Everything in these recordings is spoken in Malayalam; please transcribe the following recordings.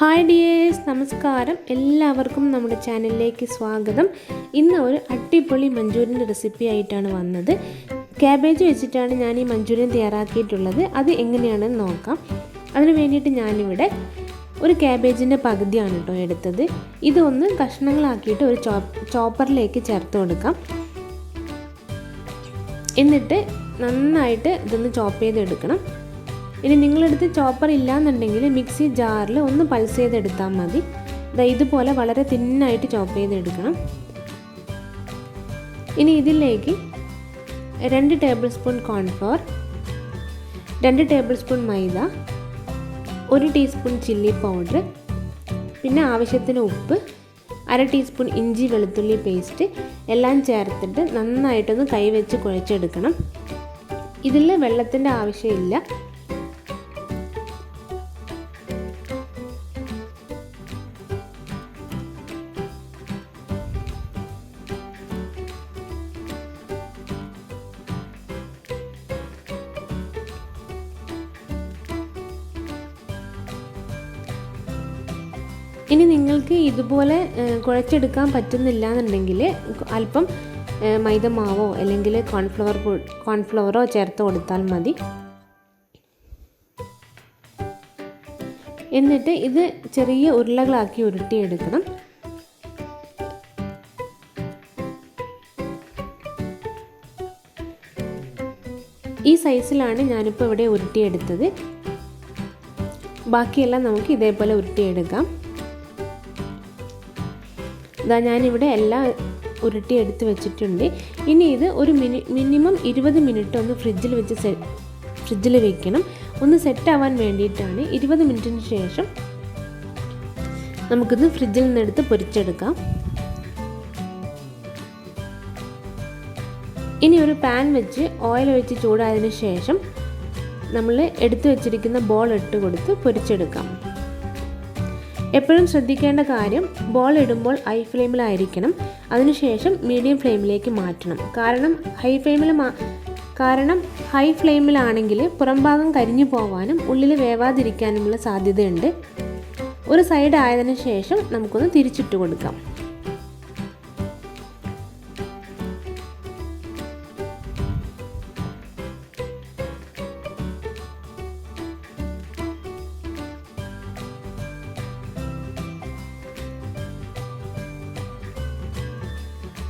ഹായ് ഡിയേഴ്സ്, നമസ്കാരം. എല്ലാവർക്കും നമ്മുടെ ചാനലിലേക്ക് സ്വാഗതം. ഇന്ന് ഒരു അടിപൊളി മഞ്ചൂരിയൻ റെസിപ്പി ആയിട്ടാണ് വന്നത്. ക്യാബേജ് വെച്ചിട്ടാണ് ഞാൻ ഈ മഞ്ചൂരിയൻ തയ്യാറാക്കിയിട്ടുള്ളത്. അത് എങ്ങനെയാണെന്ന് നോക്കാം. അതിന് വേണ്ടിയിട്ട് ഞാനിവിടെ ഒരു ക്യാബേജിൻ്റെ പകുതിയാണ് കേട്ടോ എടുത്തത്. ഇതൊന്ന് കഷ്ണങ്ങളാക്കിയിട്ട് ഒരു ചോപ്പറിലേക്ക് ചേർത്ത് കൊടുക്കാം. എന്നിട്ട് നന്നായിട്ട് ഇതൊന്ന് ചോപ്പ് ചെയ്തെടുക്കണം. ഇനി നിങ്ങളടുത്ത് ചോപ്പർ ഇല്ലാന്നുണ്ടെങ്കിൽ മിക്സി ജാറിൽ ഒന്ന് പൾസ് ചെയ്തെടുത്താൽ മതി. ഇതുപോലെ വളരെ തിന്നായിട്ട് ചോപ്പ് ചെയ്തെടുക്കണം. ഇനി ഇതിലേക്ക് 2 tablespoon cornflour, 2 tablespoon maida, 1 teaspoon chilli powder, പിന്നെ ആവശ്യത്തിന് ഉപ്പ്, 1/2 ടീസ്പൂൺ ഇഞ്ചി വെളുത്തുള്ളി പേസ്റ്റ് എല്ലാം ചേർത്തിട്ട് നന്നായിട്ടൊന്ന് കൈവച്ച് കുഴച്ചെടുക്കണം. ഇതിൽ വെള്ളത്തിൻ്റെ ആവശ്യമില്ല. ഇനി നിങ്ങൾക്ക് ഇതുപോലെ കുഴച്ചെടുക്കാൻ പറ്റുന്നില്ല എന്നുണ്ടെങ്കിൽ അല്പം മൈദ മാവോ അല്ലെങ്കിൽ കോൺഫ്ലവറോ ചേർത്ത് കൊടുത്താൽ മതി. എന്നിട്ട് ഇത് ചെറിയ ഉരുളകളാക്കി ഉരുട്ടിയെടുക്കണം. ഈ സൈസിലാണ് ഞാനിപ്പോൾ ഇവിടെ ഉരുട്ടിയെടുത്തത്. ബാക്കിയെല്ലാം നമുക്ക് ഇതേപോലെ ഉരുട്ടിയെടുക്കാം. ഞാനിവിടെ എല്ലാം ഉരുട്ടിയെടുത്ത് വെച്ചിട്ടുണ്ട്. ഇനി ഇത് ഒരു മിനിമം 20 മിനിറ്റ് ഒന്ന് ഫ്രിഡ്ജിൽ വെക്കണം. ഒന്ന് സെറ്റ് ആവാൻ വേണ്ടിയിട്ടാണ്. 20 മിനിറ്റിന് ശേഷം നമുക്കിത് ഫ്രിഡ്ജിൽ നിന്നെടുത്ത് പൊരിച്ചെടുക്കാം. ഇനി ഒരു പാൻ വെച്ച് ഓയിൽ ഒഴിച്ച് ചൂടായതിനു ശേഷം നമ്മൾ എടുത്തു വെച്ചിരിക്കുന്ന ബോൾ ഇട്ട് കൊടുത്ത് പൊരിച്ചെടുക്കാം. എപ്പോഴും ശ്രദ്ധിക്കേണ്ട കാര്യം, ബോൾ ഇടുമ്പോൾ ഹൈ ഫ്ലെയിമിലായിരിക്കണം. അതിനുശേഷം മീഡിയം ഫ്ലെയിമിലേക്ക് മാറ്റണം. കാരണം ഹൈ ഫ്ലെയിമിലാണെങ്കിൽ പുറംഭാഗം കരിഞ്ഞു പോകാനും ഉള്ളിൽ വേവാതിരിക്കാനുമുള്ള സാധ്യതയുണ്ട്. ഒരു സൈഡ് ആയതിനു ശേഷം നമുക്കൊന്ന് തിരിച്ചിട്ട് കൊടുക്കാം.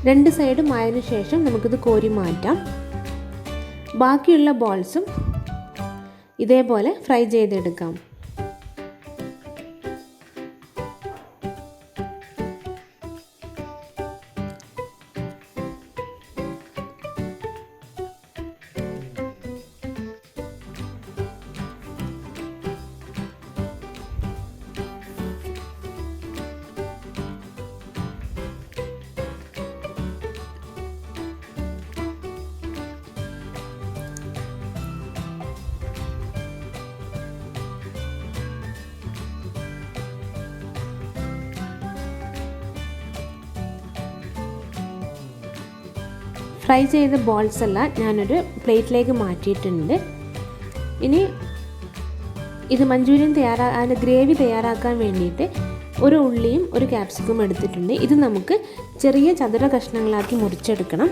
രണ്ട് സൈഡും ആയതിനു ശേഷം നമുക്കിത് കോരി മാറ്റാം. ബാക്കിയുള്ള ബോൾസും ഇതേപോലെ ഫ്രൈ ചെയ്തെടുക്കാം. ഫ്രൈ ചെയ്ത ബോൾസ് എല്ലാം ഞാനൊരു പ്ലേറ്റിലേക്ക് മാറ്റിയിട്ടുണ്ട്. ഇനി ഇത് മഞ്ചൂരിയൻ അതിൻ്റെ ഗ്രേവി തയ്യാറാക്കാൻ വേണ്ടിയിട്ട് ഒരു ഉള്ളിയും ഒരു ക്യാപ്സിക്കും എടുത്തിട്ടുണ്ട്. ഇത് നമുക്ക് ചെറിയ ചതുര കഷ്ണങ്ങളാക്കി മുറിച്ചെടുക്കണം.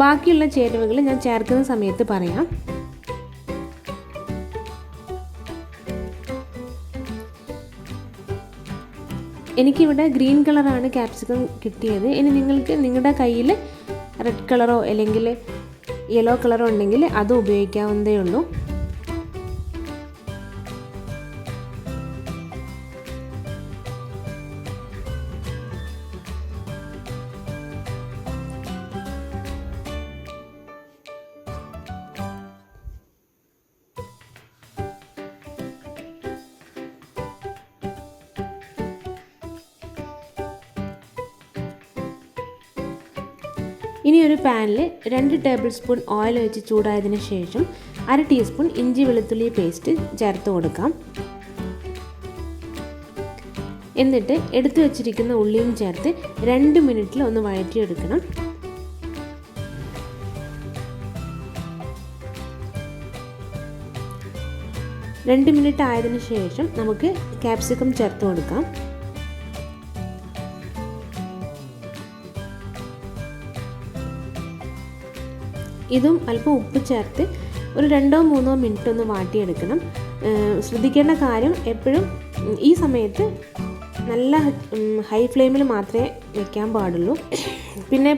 ബാക്കിയുള്ള ചേരുവകൾ ഞാൻ ചേർക്കുന്ന സമയത്ത് പറയാം. എനിക്കിവിടെ ഗ്രീൻ കളറാണ് ക്യാപ്സിക്കം കിട്ടിയത്. ഇനി നിങ്ങൾക്ക് നിങ്ങളുടെ കയ്യിൽ റെഡ് കളറോ അല്ലെങ്കിൽ യെല്ലോ കളറോ ഉണ്ടെങ്കിൽ അതും ഉപയോഗിക്കാവുന്നതേ ഉള്ളൂ. ഇനി ഒരു പാനിൽ 2 ടേബിൾ സ്പൂൺ ഓയിൽ ഒഴിച്ച് ചൂടായതിനു ശേഷം 1/2 ടീസ്പൂൺ ഇഞ്ചി വെളുത്തുള്ളി പേസ്റ്റ് ചേർത്ത് കൊടുക്കാം. എന്നിട്ട് എടുത്തു വച്ചിരിക്കുന്ന ഉള്ളിയും ചേർത്ത് 2 മിനിറ്റിൽ ഒന്ന് വഴറ്റിയെടുക്കണം. 2 മിനിറ്റ് ആയതിനു ശേഷം നമുക്ക് ക്യാപ്സിക്കം ചേർത്ത് കൊടുക്കാം. ഇതും അല്പം ഉപ്പ് ചേർത്ത് ഒരു 2-3 മിനിറ്റ് ഒന്ന് വാട്ടിയെടുക്കണം. ശ്രദ്ധിക്കേണ്ട കാര്യം എപ്പോഴും ഈ സമയത്ത് നല്ല ഹൈ ഫ്ലെയിമിൽ മാത്രമേ വെക്കാൻ പാടുള്ളൂ. പിന്നെ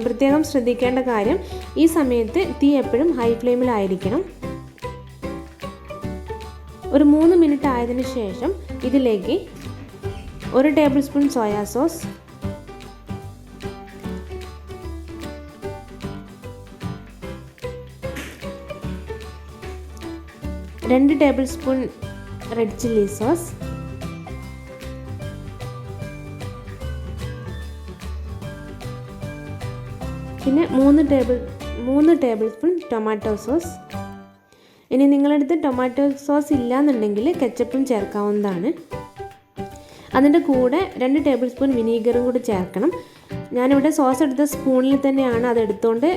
പ്രത്യേകം ശ്രദ്ധിക്കേണ്ട കാര്യം ഈ സമയത്ത് തീ എപ്പോഴും ഹൈ ഫ്ലെയിമിലായിരിക്കണം. ഒരു 3 മിനിറ്റ് ആയതിനു ശേഷം ഇതിലേക്ക് 1 table spoon soya sauce, 2 table spoon red chilli sauce, പിന്നെ 3 ടേബിൾ സ്പൂൺ ടൊമാറ്റോ സോസ്. ഇനി നിങ്ങളുടെ അടുത്ത് ടൊമാറ്റോ സോസ് ഇല്ലയെന്നുണ്ടെങ്കിൽ കെച്ചപ്പും ചേർക്കാവുന്നതാണ്. അതിൻ്റെ കൂടെ 2 ടേബിൾ സ്പൂൺ വിനീഗറും കൂടി ചേർക്കണം. ഞാനിവിടെ സോസ് എടുത്ത സ്പൂണിൽ തന്നെയാണ് അത് എടുത്തുകൊണ്ട്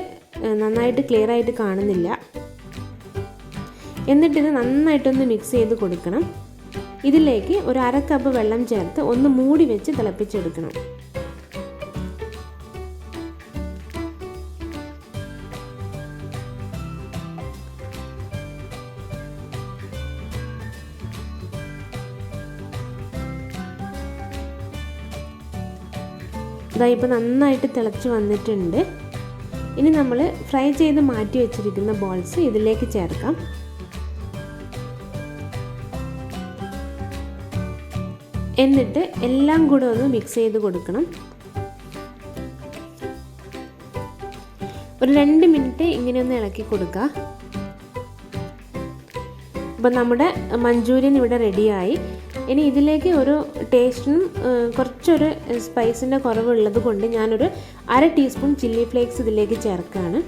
നന്നായിട്ട് ക്ലിയർ ആയിട്ട് കാണുന്നില്ല. എന്നിട്ടിത് നന്നായിട്ടൊന്ന് മിക്സ് ചെയ്ത് കൊടുക്കണം. ഇതിലേക്ക് ഒരു 1/2 കപ്പ് വെള്ളം ചേർത്ത് ഒന്ന് മൂടി വെച്ച് തിളപ്പിച്ചെടുക്കണം. ഇതാ ഇപ്പോൾ നന്നായിട്ട് തിളച്ച് വന്നിട്ടുണ്ട്. ഇനി നമ്മൾ ഫ്രൈ ചെയ്ത് മാറ്റി വെച്ചിരിക്കുന്ന ബോൾസ് ഇതിലേക്ക് ചേർക്കാം. എന്നിട്ട് എല്ലാം കൂടെ ഒന്ന് മിക്സ് ചെയ്ത് കൊടുക്കണം. ഒരു 2 മിനിറ്റ് ഇങ്ങനെ ഒന്ന് ഇളക്കി കൊടുക്കുക. അപ്പോൾ നമ്മുടെ മഞ്ചൂരിയൻ ഇവിടെ റെഡിയായി. ഇനി ഇതിലേക്ക് ഒരു ടേസ്റ്റിനും കുറച്ചൊരു സ്പൈസിൻ്റെ കുറവുള്ളത് കൊണ്ട് ഞാനൊരു 1/2 ടീസ്പൂൺ ചില്ലി ഫ്ലേക്സ് ഇതിലേക്ക് ചേർക്കുകയാണ്.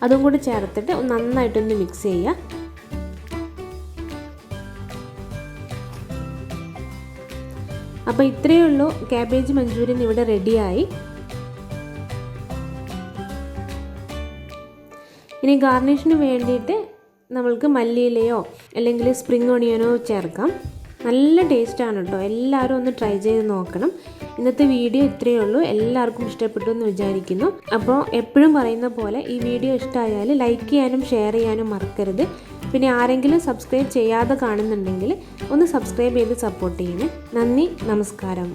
അതും കൂടി ചേർത്തിട്ട് നന്നായിട്ടൊന്ന് മിക്സ് ചെയ്യുക. അപ്പോൾ ഇത്രയേ ഉള്ളൂ, ക്യാബേജ് മഞ്ചൂരിയൻ ഇവിടെ റെഡിയായി. ഇനി ഗാർണിഷിന് വേണ്ടിയിട്ട് നമ്മൾക്ക് മല്ലിയിലയോ അല്ലെങ്കിൽ സ്പ്രിംഗ് ഓണിയനോ ചേർക്കാം. നല്ല ടേസ്റ്റാണ് കേട്ടോ. എല്ലാവരും ഒന്ന് ട്രൈ ചെയ്ത് നോക്കണം. ഇന്നത്തെ വീഡിയോ ഇത്രയേ ഉള്ളൂ. എല്ലാവർക്കും ഇഷ്ടപ്പെട്ടു എന്ന് വിചാരിക്കുന്നു. അപ്പോൾ എപ്പോഴും പറയുന്ന പോലെ ഈ വീഡിയോ ഇഷ്ടമായാൽ ലൈക്ക് ചെയ്യാനും ഷെയർ ചെയ്യാനും മറക്കരുത്. പിന്നെ ആരെങ്കിലും സബ്സ്ക്രൈബ് ചെയ്യാതെ കാണുന്നുണ്ടെങ്കിൽ ഒന്ന് സബ്സ്ക്രൈബ് ചെയ്ത് സപ്പോർട്ട് ചെയ്യണേ. നന്ദി, നമസ്കാരം.